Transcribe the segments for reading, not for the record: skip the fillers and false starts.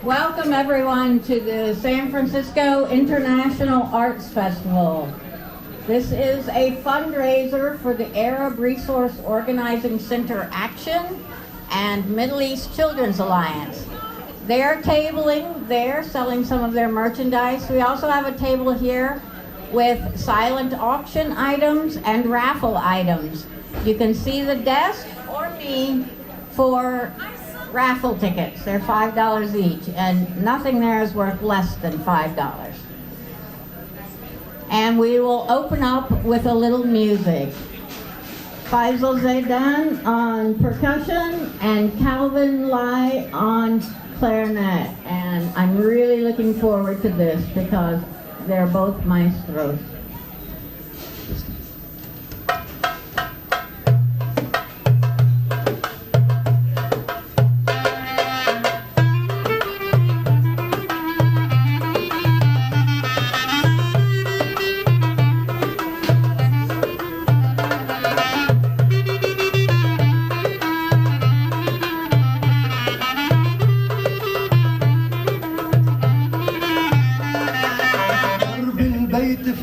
Welcome everyone to the San Francisco International Arts Festival. This is a fundraiser for the Arab Resource Organizing Center Action and Middle East Children's Alliance. They're tabling there, selling some of their merchandise. We also have a table here with silent auction items and raffle items. You can see the desk or me for raffle tickets. They're $5 each, and nothing there is worth less than $5. And we will open up with a little music. Faisal Zaidan on percussion and Calvin Lai on clarinet. And I'm really looking forward to this because they're both maestros.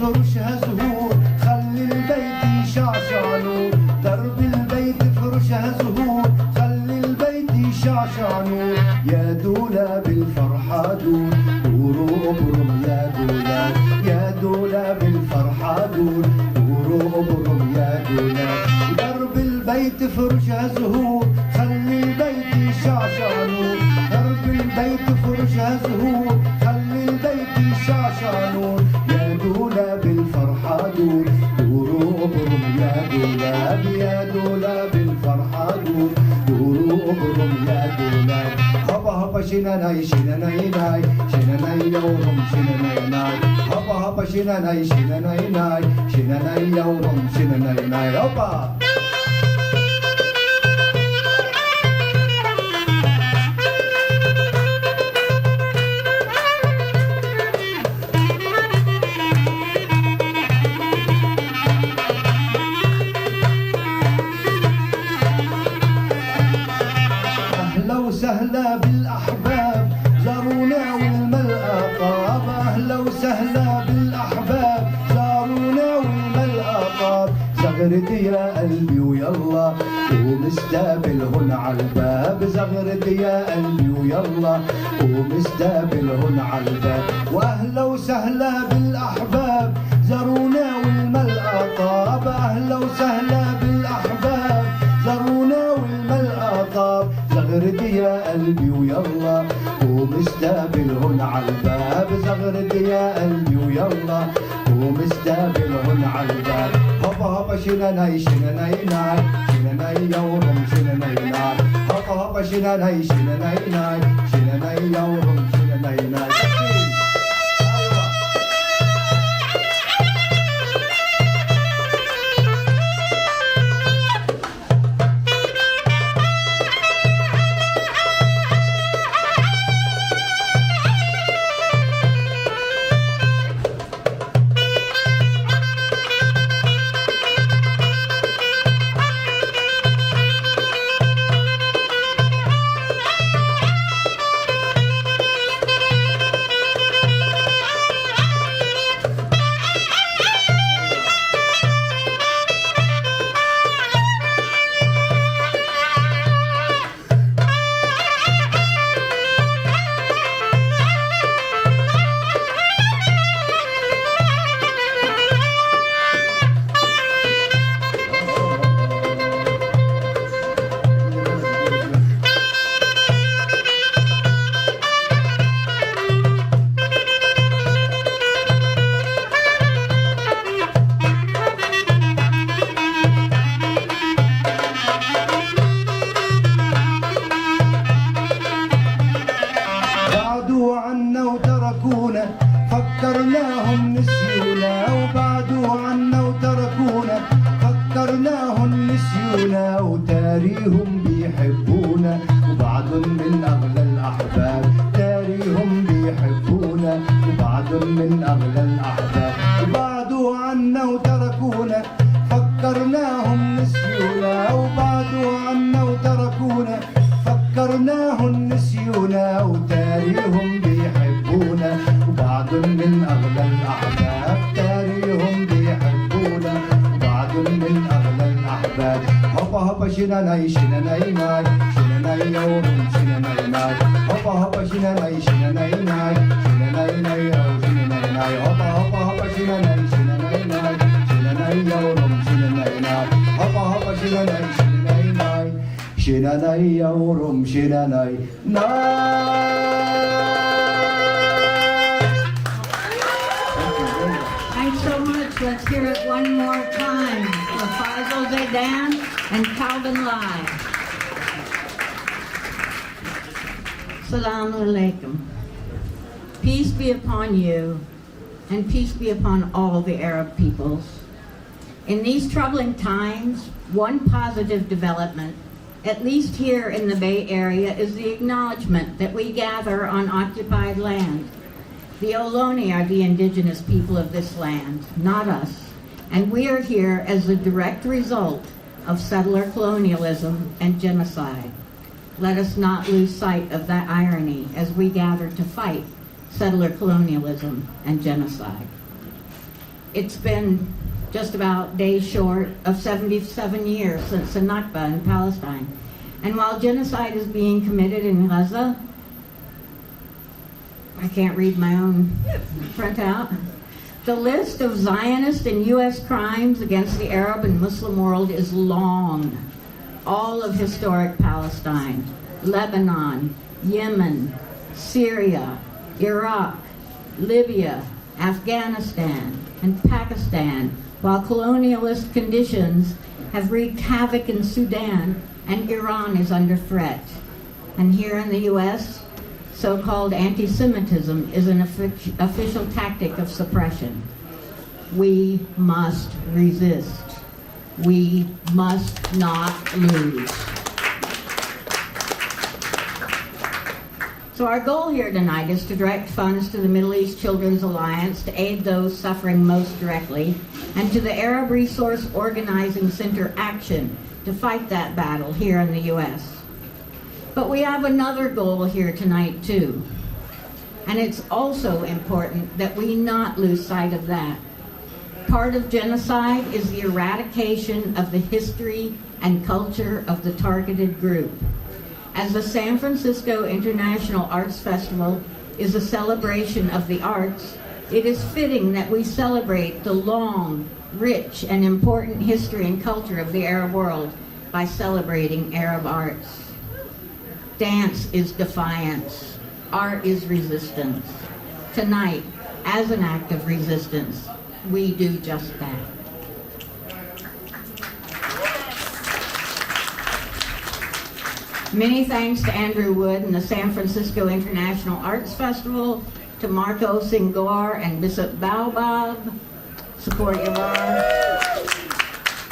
فرشها زهور خلي البيت يشعشع نور درب البيت فرشها زهور خلي البيت يشعشع نور يا دولاب الفرحة دور دوروا ابرم يا دولاب يا دولاب الفرحة دور دوروا ابرم يا دولاب درب البيت فرشها زهور خلي البيت يشعشع نور درب البيت فرشها زهور خلي البيت يشعشع نور يا دولاب الفرحة دور دوروا ابرم يا دولاب يا دولاب الفرحة دور دوروا ابرم يا دولاب هبا هبا شناناي شناناي ناي شناناي يورم شناناي ناي هبا هبا شناناي شناناي ناي شناناي يورم شناناي ناي هبا سهلا بالأحباب زارونا والملأ طاب أهلا وسهلا بالأحباب زارونا والملأ طاب زغرد يا قلبي ويلا ومستقبلهن عالباب زغرد يا قلبي ويلا ومستقبلهن عالباب وأهلا وسهلا بالأحباب زارونا والملأ طاب أهلا وسهلا بالأحباب زارونا والملأ طاب زغرد يا قلبي ويلا ومستقبلهن عالباب زغرد يا قلبي ويلا ومستقبلهن عالباب هبا هبا شناناي شناناي ناي شناناي يورم شناناي ناي هبا هبا شناناي شناناي ناي شناناي يورم شناناي ناي فكرناهم نسيونا وبعدوا عنا وتركونا فكرناهم نسيونا وتاريهم بيحبونا وبعضهم من أغلى الأحباب تاريهم بيحبونا وبعضهم من أغلى الأحباب وبعدوا عنا وتركونا فكرناهم نسيونا وبعدوا عنا وتركونا فكرنا نسيناهن نسيونا وتاريهم بيحبونا وبعض من أغلى الأحباب تاريهم بيحبونا وبعض من أغلى الأحباب هوبا هوبا شناناي شناناي ناي شناناي يوم شناناي ناي هوبا هوبا شناناي شناناي ناي شناناي ناي أو شناناي ناي هوبا هوبا هوبا شناناي شناناي ناي شناناي يوم شناناي ناي هوبا هوبا شناناي شناناي ناي شناناي يوم شناناي ناي. Thanks so much. Let's hear it one more time for Faisal Zaidan and Calvin Lai. Assalamu alaikum. Peace be upon you, and peace be upon all the Arab peoples. In these troubling times, one positive development, at least here in the Bay Area, is the acknowledgement that we gather on occupied land. The Ohlone are the indigenous people of this land, not us, and we are here as a direct result of settler colonialism and genocide. Let us not lose sight of that irony as we gather to fight settler colonialism and genocide. It's been just about days short of 77 years since the Nakba in Palestine. And while genocide is being committed in Gaza, I can't read my own printout. The list of Zionist and U.S. crimes against the Arab and Muslim world is long. All of historic Palestine, Lebanon, Yemen, Syria, Iraq, Libya, Afghanistan, and Pakistan, while colonialist conditions have wreaked havoc in Sudan and Iran is under threat. And here in the U.S., so-called anti-Semitism is an official tactic of suppression. We must resist. We must not lose. So our goal here tonight is to direct funds to the Middle East Children's Alliance to aid those suffering most directly, and to the Arab Resource Organizing Center Action to fight that battle here in the U.S. But we have another goal here tonight too. And it's also important that we not lose sight of that. Part of genocide is the eradication of the history and culture of the targeted group. As the San Francisco International Arts Festival is a celebration of the arts, it is fitting that we celebrate the long, rich, and important history and culture of the Arab world by celebrating Arab arts. Dance is defiance. Art is resistance. Tonight, as an act of resistance, we do just that. Many thanks to Andrew Wood and the San Francisco International Arts Festival, to Marco Singor and Bissap Baobab, support Yavar,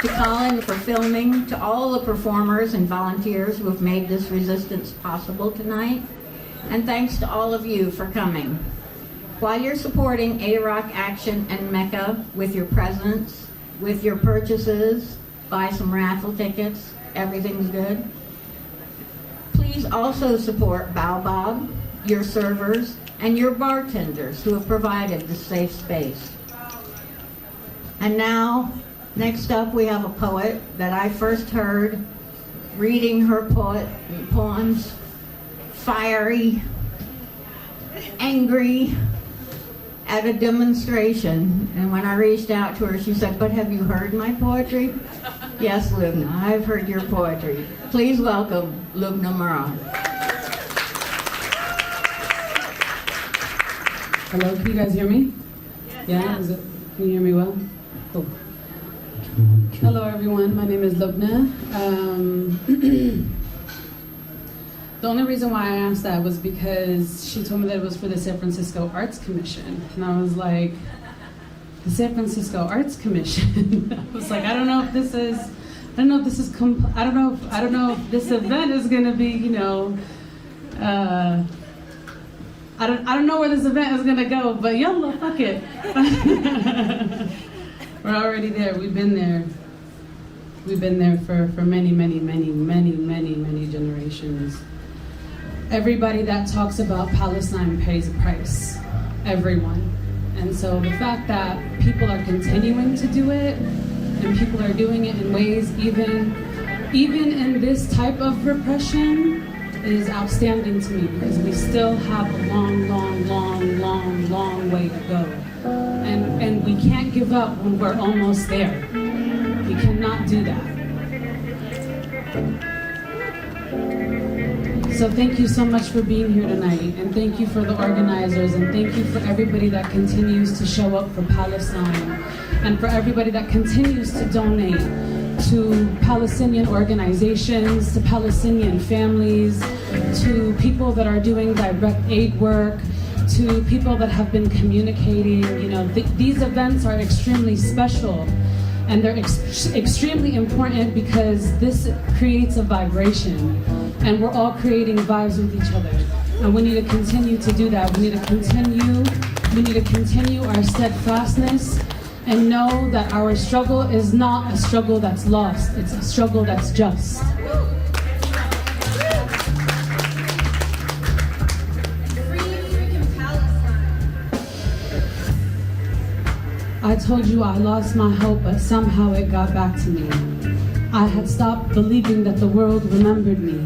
to Colin for filming, to all the performers and volunteers who have made this resistance possible tonight, and thanks to all of you for coming. While you're supporting AROC Action and Mecca with your presence, with your purchases, buy some raffle tickets, everything's good. Please also support Baobab, your servers, and your bartenders who have provided this safe space. And now, next up we have a poet that I first heard reading her poems, fiery, angry, at a demonstration. And when I reached out to her, she said, "But have you heard my poetry?" Yes, Lubna, I've heard your poetry. Please welcome Lubna Moran. Hello, can you guys hear me? Yeah? Can you hear me well? Cool. Hello everyone, my name is Lubna. The only reason why I asked that was because she told me that it was for the San Francisco Arts Commission. And I was like, the San Francisco Arts Commission? I was like, I don't know if this event is gonna be, you know, I don't know where this event is gonna go, but yalla, fuck it. We're already there. We've been there. We've been there for many generations. everybody that talks about Palestine pays a price. Everyone. And so the fact that people are continuing to do it, and people are doing it in ways even in this type of repression, is outstanding to me, because we still have a long way to go. And we can't give up when we're almost there. We cannot do that. So thank you so much for being here tonight, and thank you for the organizers, and thank you for everybody that continues to show up for Palestine, and for everybody that continues to donate to Palestinian organizations, to Palestinian families, to people that are doing direct aid work, to people that have been communicating. You know, these events are extremely special, and they're extremely important because this creates a vibration, and we're all creating vibes with each other. And we need to continue to do that. We need to continue our steadfastness, and know that our struggle is not a struggle that's lost, it's a struggle that's just. I told you I lost my hope, but somehow it got back to me. I had stopped believing that the world remembered me.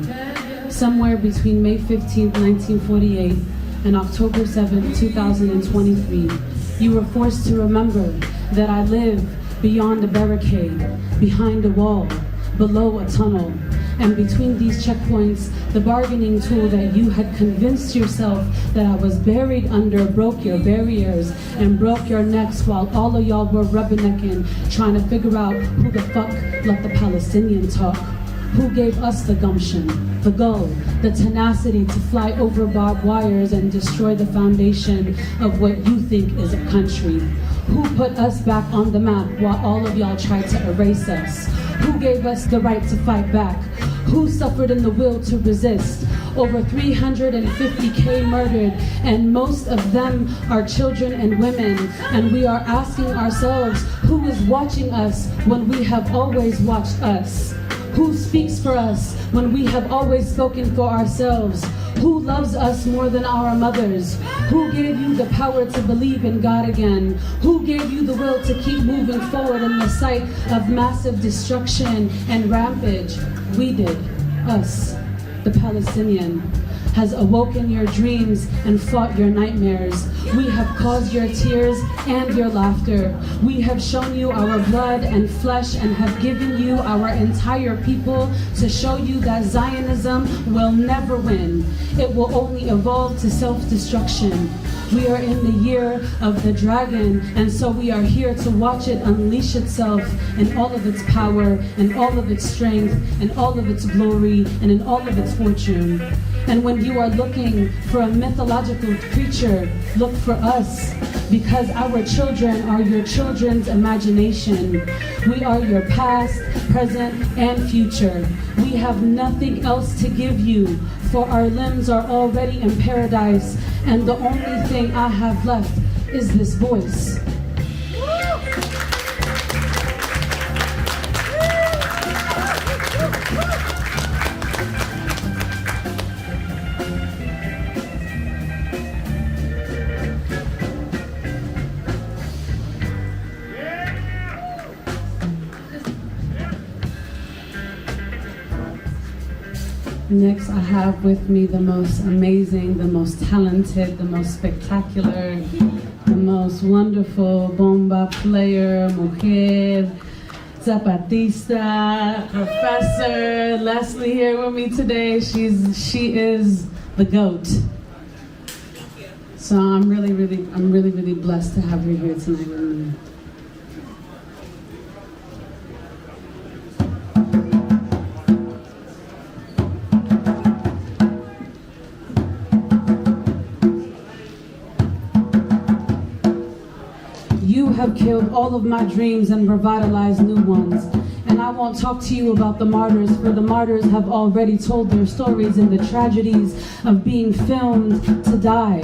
Somewhere between May 15th, 1948 and October 7th, 2023, you were forced to remember that I live beyond a barricade, behind a wall, below a tunnel. And between these checkpoints, the bargaining tool that you had convinced yourself that I was buried under broke your barriers and broke your necks, while all of y'all were rubbernecking, trying to figure out who the fuck let the Palestinian talk. Who gave us the gumption, the gall, the tenacity to fly over barbed wires and destroy the foundation of what you think is a country? Who put us back on the map while all of y'all tried to erase us? Who gave us the right to fight back? Who suffered in the will to resist? Over 350K murdered, and most of them are children and women. And we are asking ourselves, who is watching us when we have always watched us? Who speaks for us when we have always spoken for ourselves? Who loves us more than our mothers? Who gave you the power to believe in God again? Who gave you the will to keep moving forward in the sight of massive destruction and rampage? We did. Us, the Palestinian, has awoken your dreams and fought your nightmares. We have caused your tears and your laughter. We have shown you our blood and flesh and have given you our entire people to show you that Zionism will never win. It will only evolve to self-destruction. We are in the year of the dragon, and so we are here to watch it unleash itself in all of its power, and all of its strength, and all of its glory, and in all of its fortune. And when you are looking for a mythological creature, look for us, because our children are your children's imagination. We are your past, present, and future. We have nothing else to give you, for our limbs are already in paradise, and the only thing I have left is this voice. Next, I have with me the most amazing, the most talented, the most spectacular, the most wonderful bomba player, mujer, zapatista, professor, Leslie here with me today. She is the GOAT. So I'm really blessed to have her here tonight with me. You have killed all of my dreams and revitalized new ones. And I won't talk to you about the martyrs, for the martyrs have already told their stories in the tragedies of being filmed to die,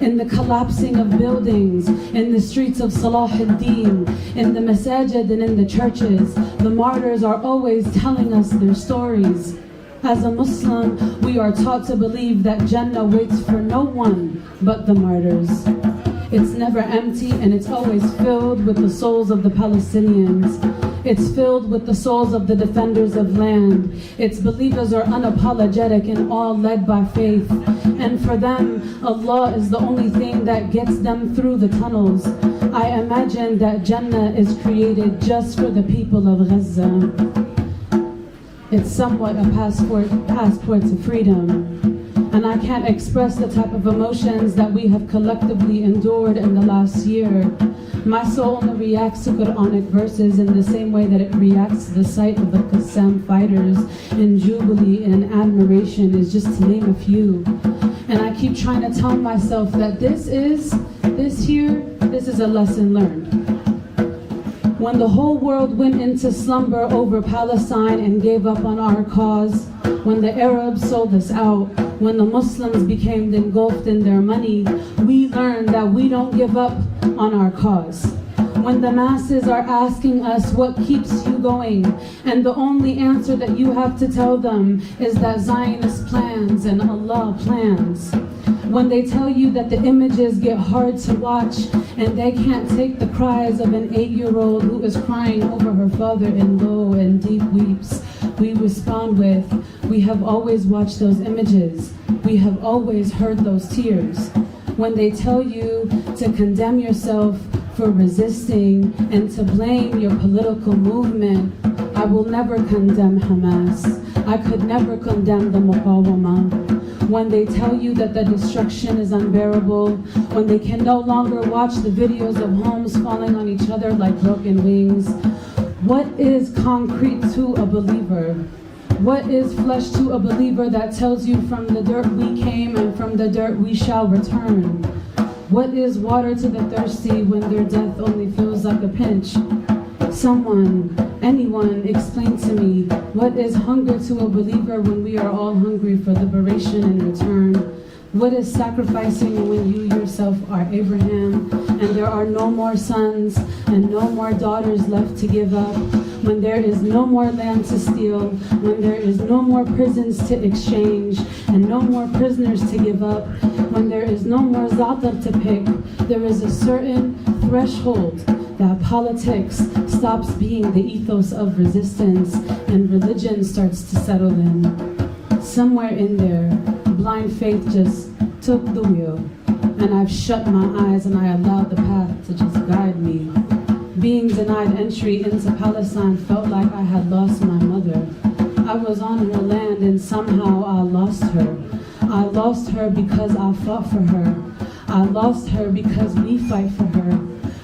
in the collapsing of buildings, in the streets of Salah ad-Din, in the masajid and in the churches. The martyrs are always telling us their stories. As a Muslim, we are taught to believe that Jannah waits for no one but the martyrs. It's never empty and it's always filled with the souls of the Palestinians. It's filled with the souls of the defenders of land. Its believers are unapologetic and all led by faith. And for them, Allah is the only thing that gets them through the tunnels. I imagine that Jannah is created just for the people of Gaza. It's somewhat a passport to freedom. And I can't express the type of emotions that we have collectively endured in the last year. My soul only reacts to Quranic verses in the same way that it reacts to the sight of the Qassam fighters in jubilee and admiration, is just to name a few. And I keep trying to tell myself that this is a lesson learned. When the whole world went into slumber over Palestine and gave up on our cause, when the Arabs sold us out, when the Muslims became engulfed in their money, we learned that we don't give up on our cause. When the masses are asking us what keeps you going, and the only answer that you have to tell them is that Zionist plans and Allah plans. When they tell you that the images get hard to watch and they can't take the cries of an 8-year-old who is crying over her father in low and deep weeps, we respond with, we have always watched those images. We have always heard those tears. When they tell you to condemn yourself for resisting and to blame your political movement, I will never condemn Hamas. I could never condemn the Muqawama. When they tell you that the destruction is unbearable, when they can no longer watch the videos of homes falling on each other like broken wings, what is concrete to a believer? What is flesh to a believer that tells you from the dirt we came and from the dirt we shall return? What is water to the thirsty when their death only feels like a pinch? Someone, anyone, explain to me, what is hunger to a believer when we are all hungry for liberation and return? What is sacrificing when you yourself are Abraham and there are no more sons and no more daughters left to give up? When there is no more land to steal, when there is no more prisons to exchange and no more prisoners to give up, when there is no more za'atar to pick, there is a certain threshold that politics stops being the ethos of resistance and religion starts to settle in. Somewhere in there, blind faith just took the wheel, and I've shut my eyes and I allowed the path to just guide me. Being denied entry into Palestine felt like I had lost my mother. I was on her land and somehow I lost her. I lost her because I fought for her. I lost her because we fight for her.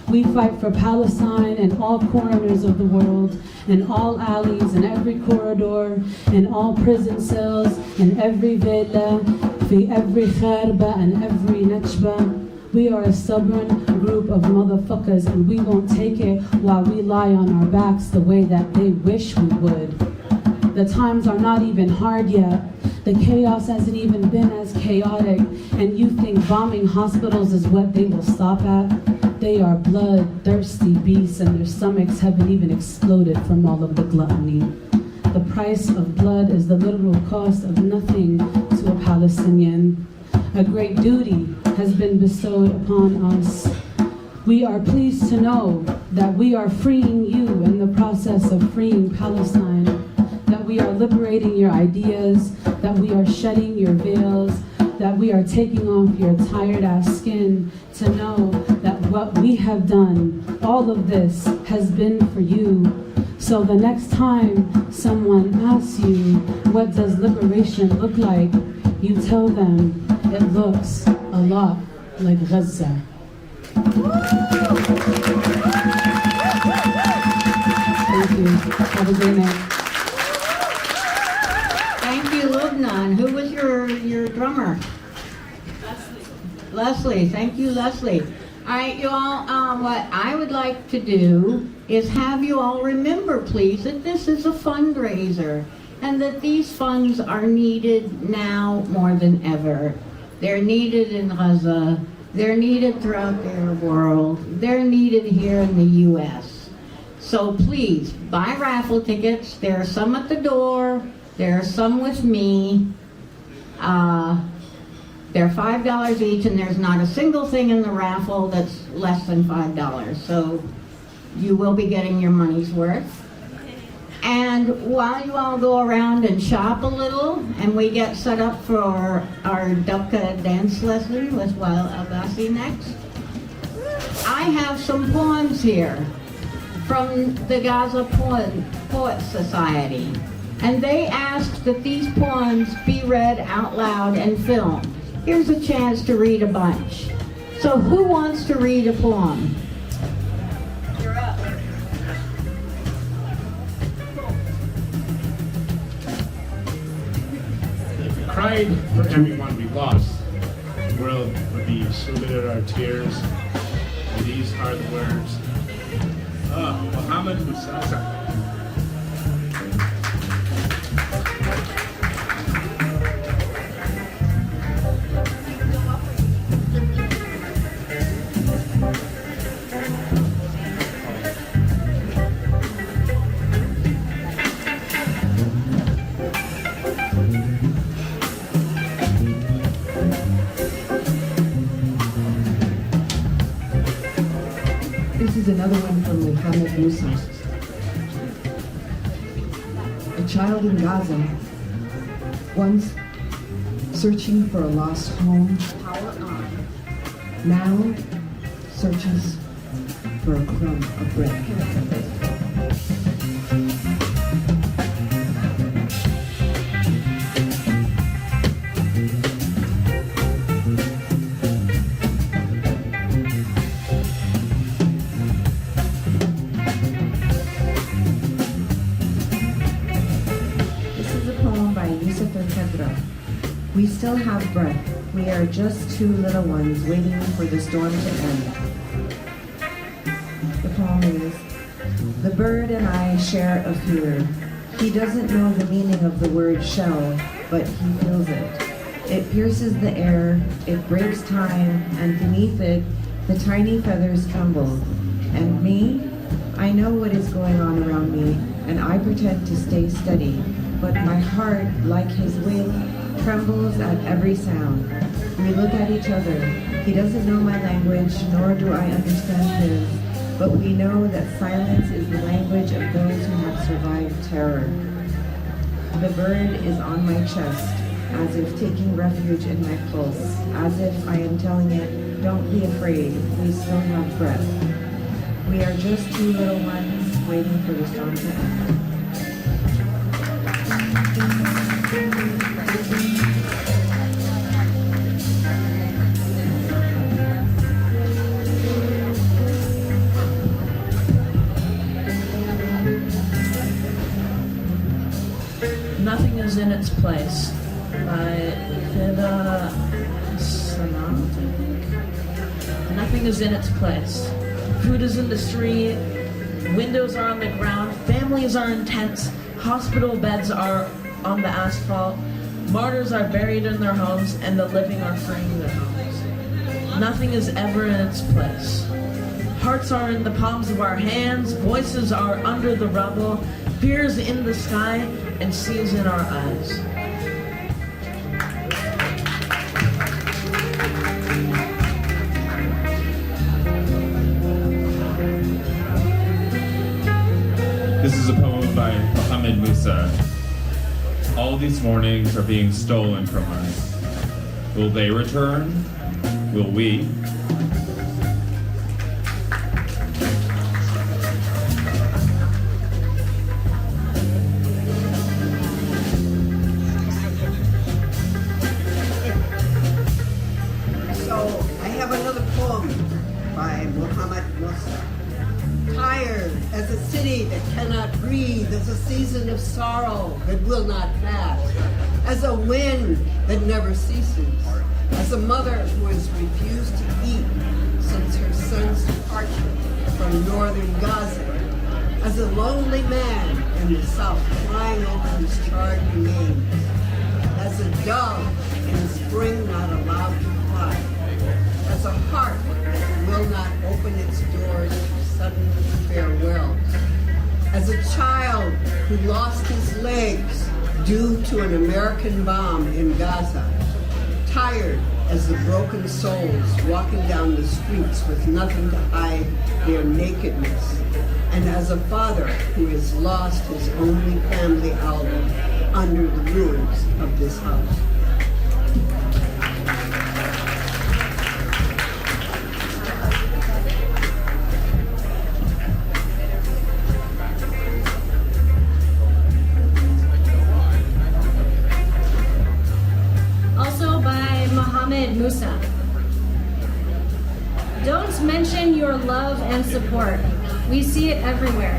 We fight for Palestine and all corners of the world, and all alleys, and every corridor, and all prison cells, and every villa, every kharba, and every nachba. We are a stubborn group of motherfuckers, and we won't take it while we lie on our backs the way that they wish we would. The times are not even hard yet. The chaos hasn't even been as chaotic, and you think bombing hospitals is what they will stop at? They are blood-thirsty beasts, and their stomachs haven't even exploded from all of the gluttony. The price of blood is the literal cost of nothing to a Palestinian. A great duty has been bestowed upon us. We are pleased to know that we are freeing you in the process of freeing Palestine, that we are liberating your ideas, that we are shedding your veils, that we are taking off your tired-ass skin to know that what we have done, all of this has been for you. So the next time someone asks you, what does liberation look like? You tell them, it looks a lot like Gaza. Thank you. Have a great night. Thank you, Lubnan. Who was your drummer? Leslie. Thank you, Leslie. All right, you all, what I would like to do is have you all remember, please, that this is a fundraiser and that these funds are needed now more than ever. They're needed in Gaza. They're needed throughout the world. They're needed here in the U.S. So please, buy raffle tickets. There are some at the door. There are some with me. They're $5 each, and there's not a single thing in the raffle that's less than $5. So you will be getting your money's worth. And while you all go around and shop a little, and we get set up for our Dubka dance lesson with Wael Albasi next, I have some poems here from the Gaza Poets Society. And they asked that these poems be read out loud and filmed. Here's a chance to read a bunch. So who wants to read a poem? You're up. If we cried for everyone we lost, the world would be swimming in our tears. And these are the words of Muhammad Musa. This is another one from Muhammad Musa. A child in Gaza, once searching for a lost home, power on, now searches for a crumb of bread. We still have breath. We are just two little ones waiting for the storm to end. The poem is, the bird and I share a fear. He doesn't know the meaning of the word shell, but he feels it. It pierces the air, it breaks time, and beneath it, the tiny feathers tremble. And me? I know what is going on around me, and I pretend to stay steady, but my heart, like his wing, trembles at every sound. We look at each other. He doesn't know my language, nor do I understand his, but we know that silence is the language of those who have survived terror. The bird is on my chest, as if taking refuge in my pulse, as if I am telling it, don't be afraid, we still have breath. We are just two little ones waiting for the storm to end. Nothing is in its place by Fida Sanat, I think. Nothing is in its place. Food is in the street, windows are on the ground, families are in tents, hospital beds are on the asphalt, martyrs are buried in their homes, and the living are freeing their homes. Nothing is ever in its place. Hearts are in the palms of our hands, voices are under the rubble, fear is in the sky, and seas in our eyes. This is a poem by Muhammad Musa. All these mornings are being stolen from us. Will they return? Will we? So I have another poem by Muhammad Musa. Tired as a city that cannot breathe, as a season of sorrow that will not pass, as a wind that never ceases, as a mother who has refused to eat since her son's departure from northern Gaza, as a lonely man in the south flying over his charred remains, as a dove in spring not allowed to fly, as a heart that will not open its doors to sudden farewells, as a child who lost his legs due to an American bomb in Gaza, tired as the broken souls walking down the streets with nothing to hide their nakedness, and as a father who has lost his only family album under the ruins of this house. Also by Mohammed Musa. Don't mention your love and support. We see it everywhere.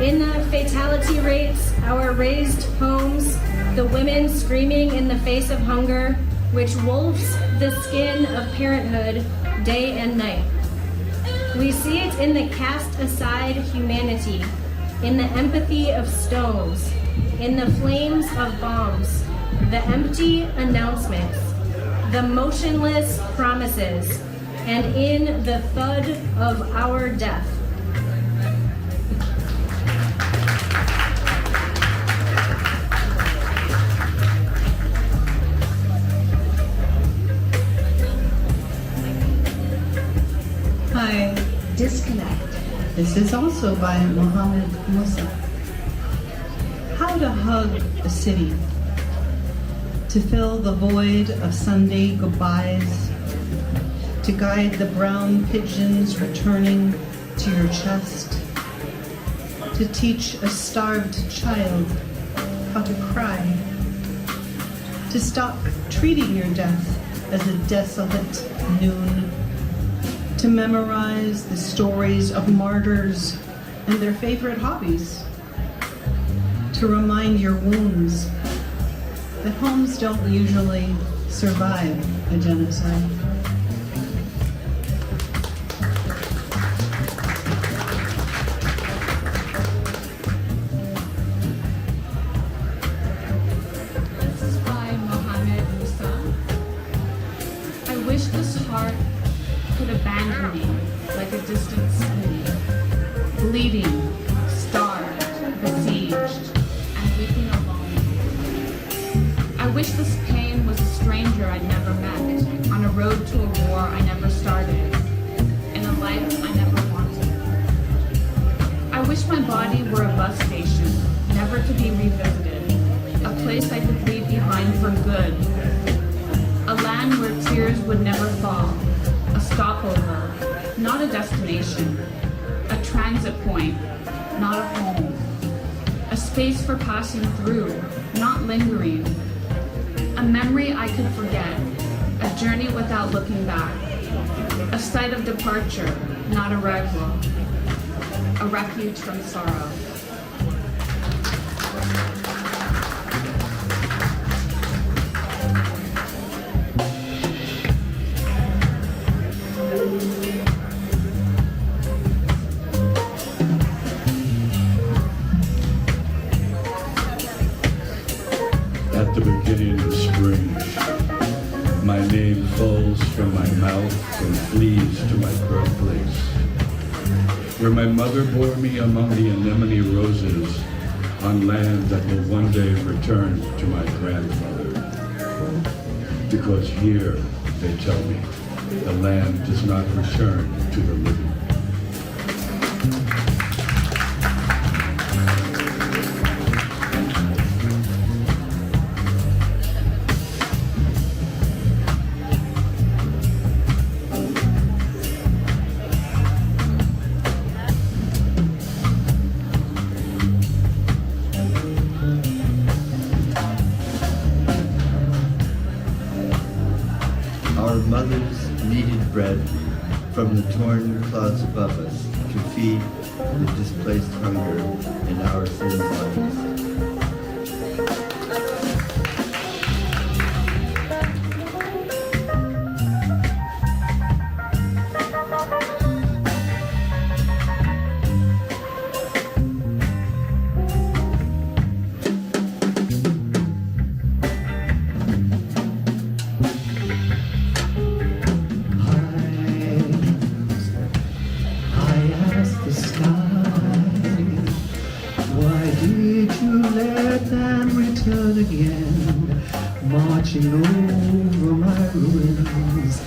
In the fatality rates, our razed homes, the women screaming in the face of hunger, which wolfs the skin of parenthood day and night. We see it in the cast aside humanity, in the empathy of stones, in the flames of bombs, the empty announcements, the motionless promises, and in the thud of our death. Hi, Disconnect. this is also by Mohammed Musa. How to hug a city. To fill the void of Sunday goodbyes. To guide the brown pigeons returning to your chest. To teach a starved child how to cry. To stop treating your death as a desolate noon. To memorize the stories of martyrs and their favorite hobbies. To remind your wounds that homes don't usually survive a genocide. This is by Mohammed Musa. I wish this heart could abandon me like a distant sea, bleeding, starved, besieged, and weeping alone. I wish this pain was a stranger I'd never met, on a road to a war I never started, in a life I never wanted. I wish my body were a bus station, never to be revisited, a place I could leave behind for good, a land where tears would never fall, a stopover, not a destination, a transit point, not a home, a space for passing through, not lingering, a memory I could forget, a journey without looking back, a site of departure, not a arrival, a refuge from sorrow. At the beginning of spring, my name falls from my mouth and flees to my birthplace, where my mother bore me among the anemone roses on land that will one day return to my grandfather. Because here, they tell me, the land does not return to the living. Our mothers kneaded bread from the torn cloths above us to feed the displaced hunger in our thin bodies. I asked the sky, why did you watching over my ruins,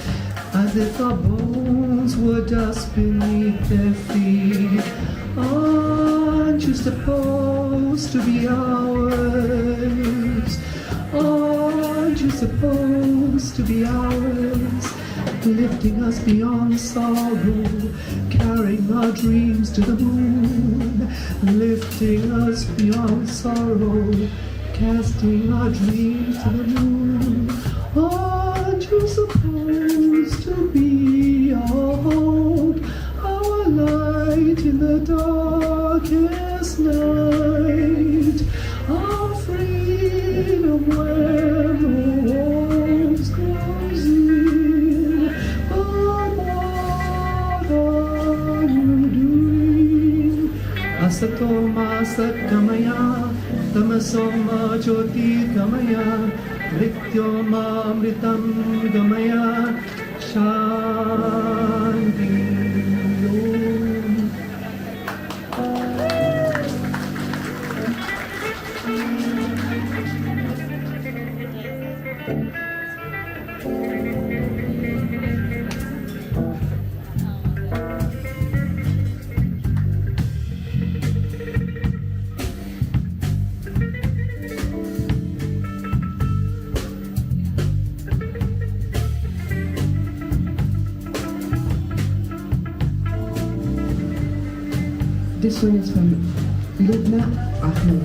as if our bones were dust beneath their feet. Aren't you supposed to be ours? Aren't you supposed to be ours? Lifting us beyond sorrow, carrying our dreams to the moon. Lifting us beyond sorrow, casting our dreams to the moon. Aren't you supposed to be our hope, our light in the darkest night, our freedom where the walls close in? But what are you doing? Asatoma Satkamaya, Tamasoma Jyoti Gamaya, Mrityoma Amritam Gamaya, Shanti. This one is from Lubna Ahmed.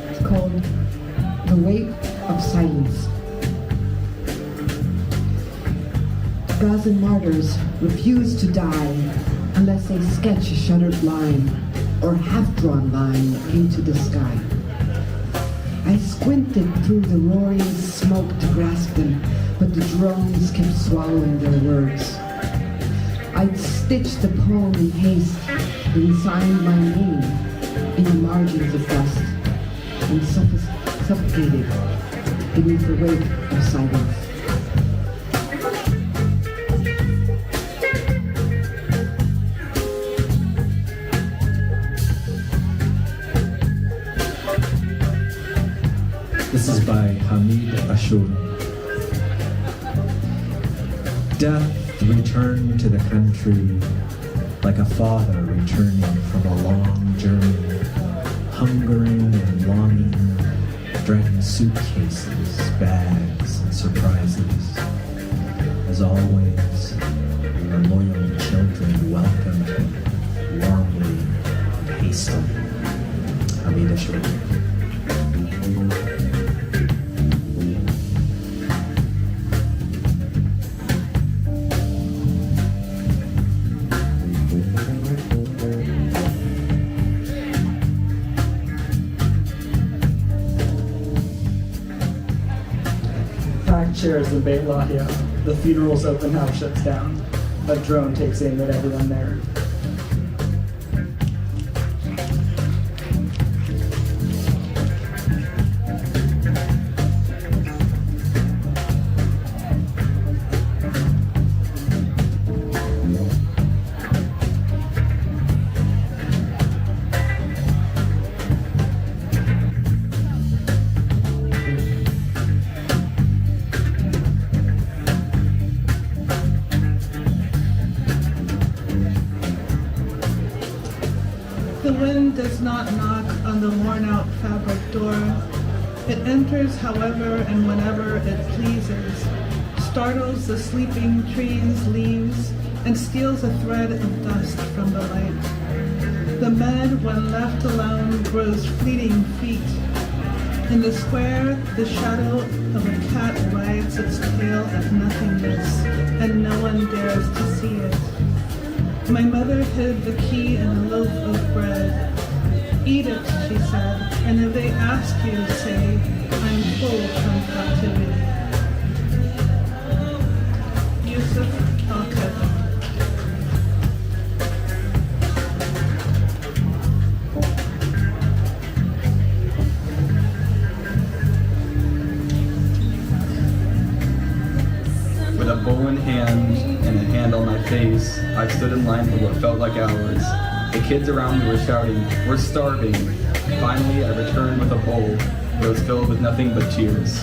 It's called The Weight of Silence. Gazan martyrs refuse to die unless they sketch a shuttered line or half-drawn line into the sky. I squinted through the roaring smoke to grasp them, but the drones kept swallowing their words. I'd stitched the poem in haste, then signed my name in the margins of dust, and suffocated beneath the weight of silence. This is by Hamid Ashur. Death returned to the country like a father returning from a long journey, hungering and longing, dragging suitcases, bags, and surprises. As always, our loyal children welcomed him warmly and hastily. Hamid Ashur. Chairs in Beit Lahia. The funeral's open house shuts down. A drone takes aim at everyone there. The wind does not knock on the worn-out fabric door. It enters however and whenever it pleases, startles the sleeping trees' leaves, and steals a thread of dust from the light. The med, when left alone, grows fleeting feet. In the square, the shadow of a cat wags its tail at nothingness, and no one dares to see it. My mother hid the key in a loaf of bread. Eat it, she said, and if they ask you, say, I'm full from captivity. Yusuf Al-Qadr. With a bowl in hand and a hand on my face, I stood in line for what felt like hours. The kids around me were shouting, "We're starving." Finally, I returned with a bowl, It was filled with nothing but tears.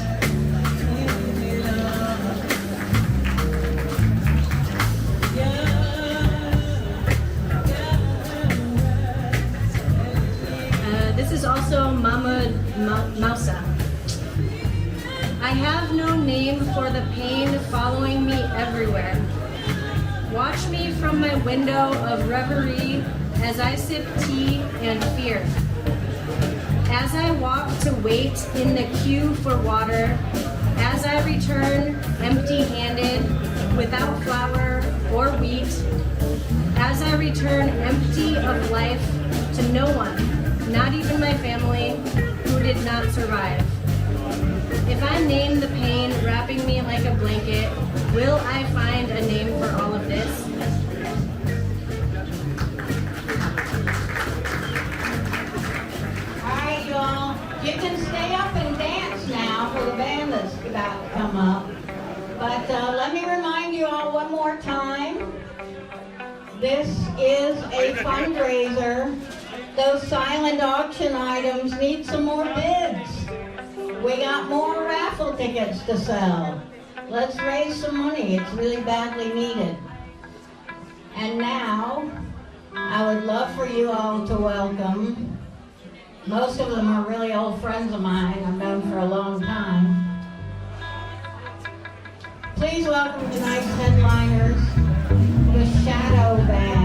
This is also Mahmoud Moussa. I have no name for the pain following me everywhere. Watch me from my window of reverie as I sip tea and fear. As I walk to wait in the queue for water, as I return empty-handed, without flour or wheat, as I return empty of life to no one, not even my family, who did not survive. If I name the pain wrapping me like a blanket, will I find a name for all of this? All right, y'all. You can stay up and dance now for the band that's about to come up. But let me remind you all one more time. This is a fundraiser. Those silent auction items need some more bids. We got more raffle tickets to sell. Let's raise some money. It's really badly needed. And now, I would love for you all to welcome. Most of them are really old friends of mine. I've known for a long time. Please welcome tonight's headliners, the Shadow Band.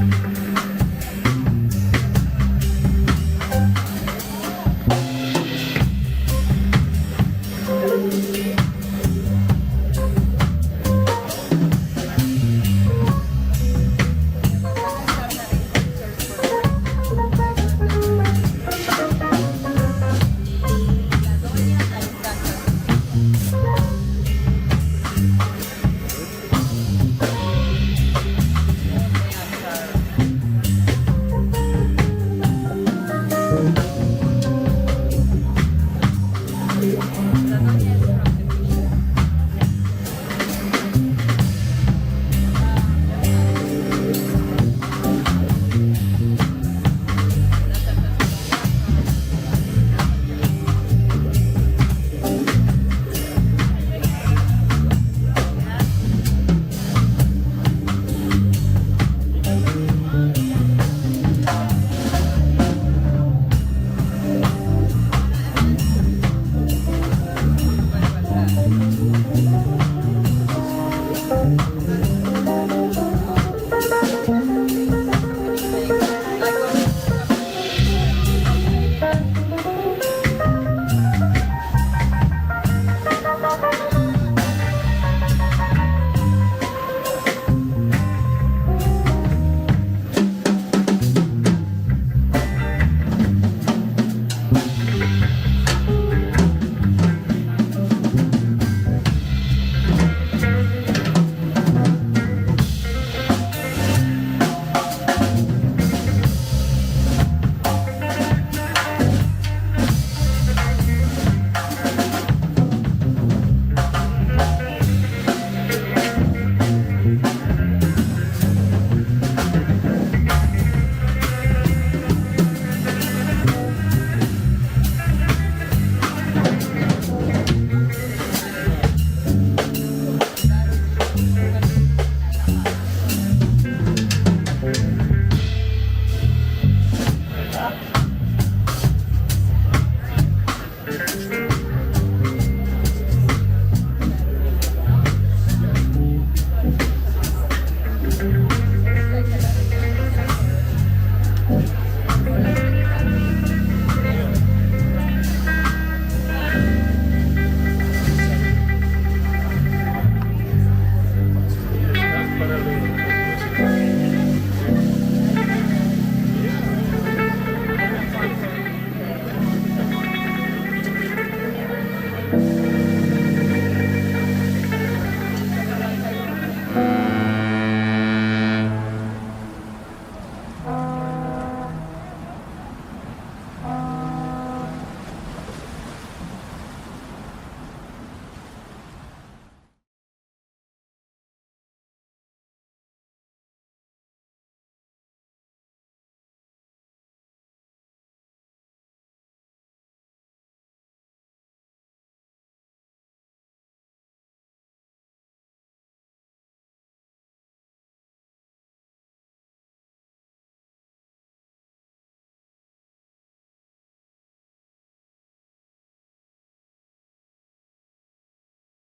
Bye.